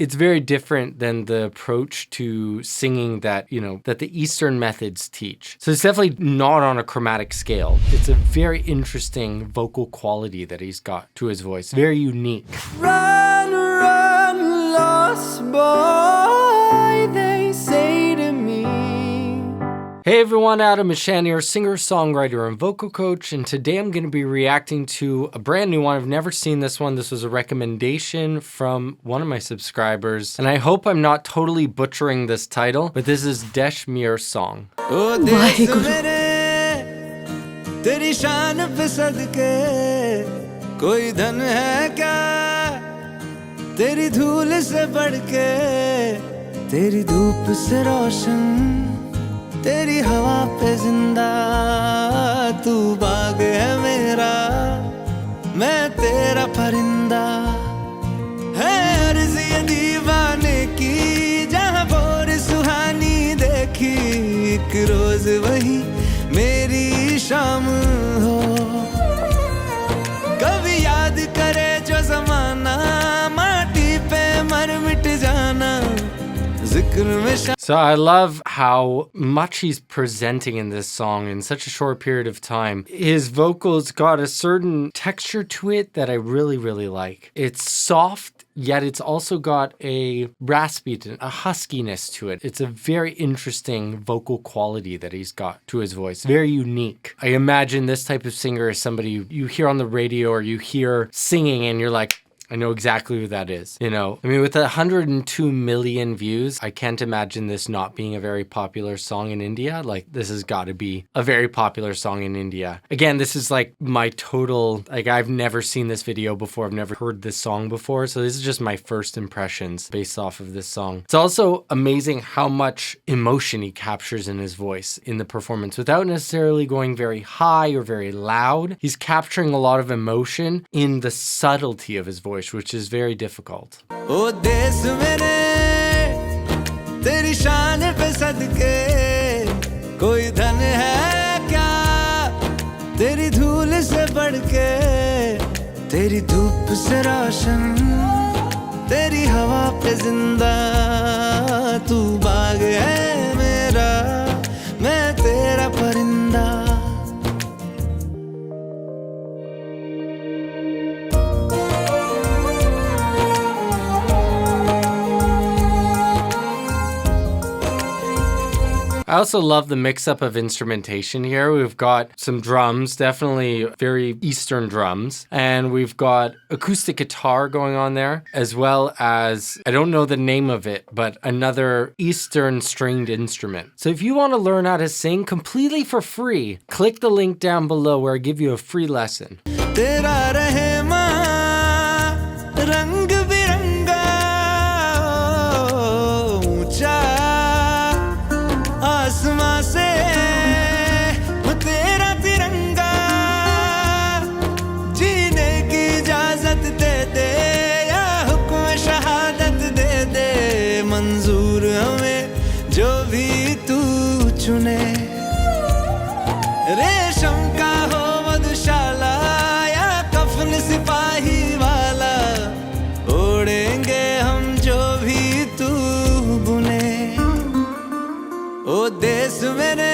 It's very different than the approach to singing that, that the Eastern methods teach. So it's definitely not on a chromatic scale. It's a very interesting vocal quality that he's got to his voice. Very unique. Run, run, lost boy, they say to me. Hey everyone, Mishan here, singer, songwriter, and vocal coach, and today I'm going to be reacting to a brand new one. I've never seen this one. This was a recommendation from one of my subscribers, and I hope I'm not totally butchering this title, but this is DESH MERE's song. तेरी शान पे सदके कोई धन है क्या तेरी धूल से बढ़ के तेरी धूप से रोशन तेरी हवा पे जिंदा तू बाग है मेरा मैं तेरा परिंदा है अर्ज़ ये दीवाने की जहाँ बोर सुहानी देखी एक रोज वही मेरी शाम हो कभी याद करे जो ज़माना माटी पे मर मिट जाना जिक्र में So I love how much he's presenting in this song in such a short period of time. His vocals got a certain texture to it that I really, really like. It's soft, yet it's also got a raspy, a huskiness to it. It's a very interesting vocal quality that he's got to his voice. Very unique. I imagine this type of singer is somebody you hear on the radio or you hear singing and you're like, I know exactly who that is, I mean, with 102 million views, I can't imagine this not being a very popular song in India. Like, this has got to be a very popular song in India. Again, this is like my total, I've never seen this video before. I've never heard this song before. So this is just my first impressions based off of this song. It's also amazing how much emotion he captures in his voice in the performance without necessarily going very high or very loud. He's capturing a lot of emotion in the subtlety of his voice, which is very difficult. ओ देश मेरे तेरी शान पे सदके कोई धन है क्या तेरी धूल से बढ़ के तेरी धूप से रोशन तेरी हवा पे जिंदा तू बाग है मेरा मैं तेरा परिंदा I also love the mix-up of instrumentation here. We've got some drums, definitely very Eastern drums, and we've got acoustic guitar going on there, as well as, I don't know the name of it, but another Eastern stringed instrument. So if you want to learn how to sing completely for free, click the link down below where I give you a free lesson. मंजूर हमें जो भी तू चुने रेशम का हो मधुशाला या कफन सिपाही वाला ओढ़ेंगे हम जो भी तू बुने ओ देश मेरे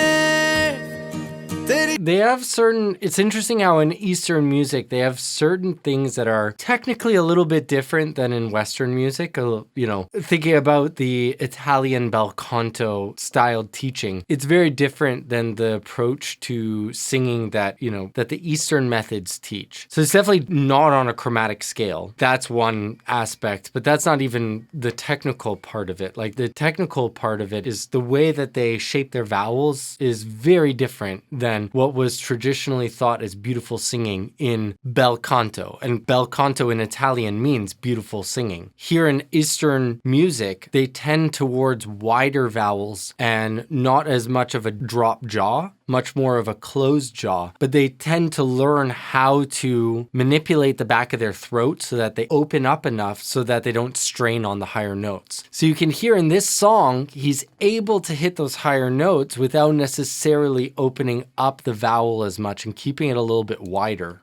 They have certain, it's interesting how in Eastern music, they have certain things that are technically a little bit different than in Western music. Thinking about the Italian bel canto styled teaching, it's very different than the approach to singing that, that the Eastern methods teach. So it's definitely not on a chromatic scale. That's one aspect, but that's not even the technical part of it. Like, the technical part of it is the way that they shape their vowels is very different than what was traditionally thought as beautiful singing in bel canto. And bel canto in Italian means beautiful singing. Here in Eastern music, they tend towards wider vowels and not as much of a drop jaw, much more of a closed jaw, but they tend to learn how to manipulate the back of their throat so that they open up enough so that they don't strain on the higher notes. So you can hear in this song, he's able to hit those higher notes without necessarily opening up the vowel as much and keeping it a little bit wider.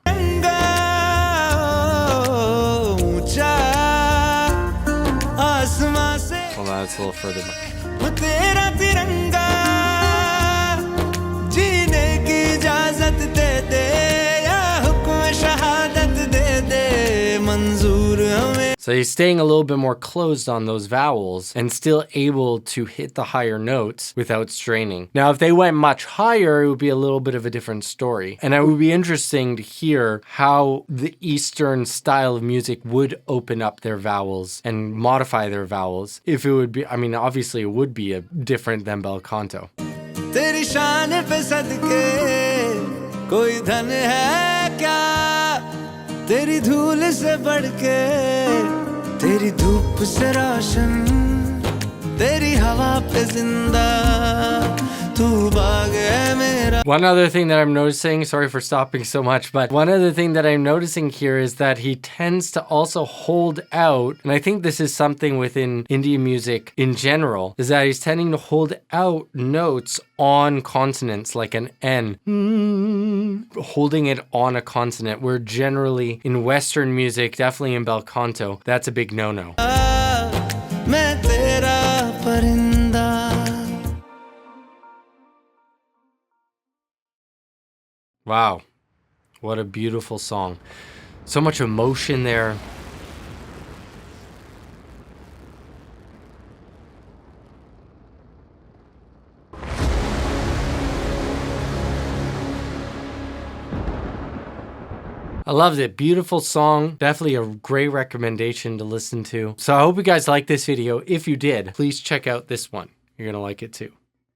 Well, that's a little further back. वो तेरा तिरंगा जीने की इजाजत दे दे या हुक्म शहादत दे दे मंजूर हमें. So he's staying a little bit more closed on those vowels and still able to hit the higher notes without straining. Now, if they went much higher, it would be a little bit of a different story. And it would be interesting to hear how the Eastern style of music would open up their vowels and modify their vowels. If it would be, I mean, obviously it would be different than bel canto. तेरी शान पे सदके कोई धन है क्या तेरी धूल से बढ़ के तेरी धूप से रोशन तेरी हवा पे जिंदा तू बाग है मेरा. One other thing that I'm noticing, sorry for stopping so much, but one other thing that I'm noticing here is that he tends to also hold out, and I think this is something within Indian music in general, is that he's tending to hold out notes on consonants like an N, holding it on a consonant, where generally in Western music, definitely in bel canto, that's a big no-no. मैं तेरा परिंदा. Wow, what a beautiful song. So much emotion there. I loved it. Beautiful song. Definitely a great recommendation to listen to. So I hope you guys liked this video. If you did, please check out this one. You're going to like it too.